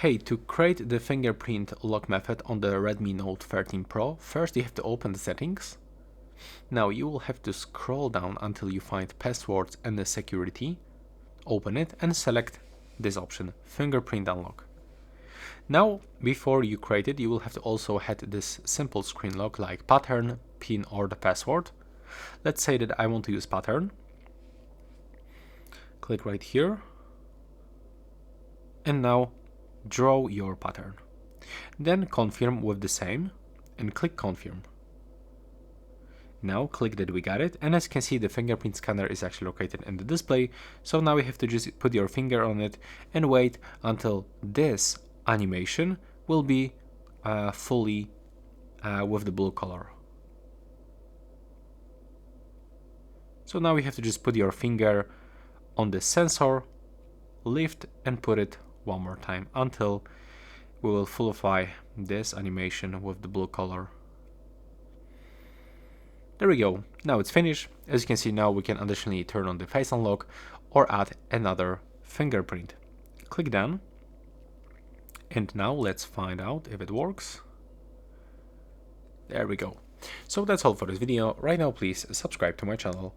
Hey, to create the fingerprint lock method on the Redmi Note 13 Pro, first you have to open the settings. Now you will have to scroll down until you find passwords and the security. Open it and select this option, fingerprint unlock. Now, before you create it, you will have to also add this simple screen lock like pattern, pin or the password. Let's say that I want to use pattern. Click right here. And now draw your pattern. Then confirm with the same and click confirm. Now click that we got it, and as you can see the fingerprint scanner is actually located in the display, so now you have to just put your finger on it and wait until this animation will be fully with the blue color. So now you have to just put your finger on the sensor, lift and put it one more time until we will fulify this animation with the blue color. There we go, now it's finished. As you can see, now we can additionally turn on the face unlock or add another fingerprint. Click done. And now let's find out if it works. There we go. So that's all for this video. Right now please subscribe to my channel.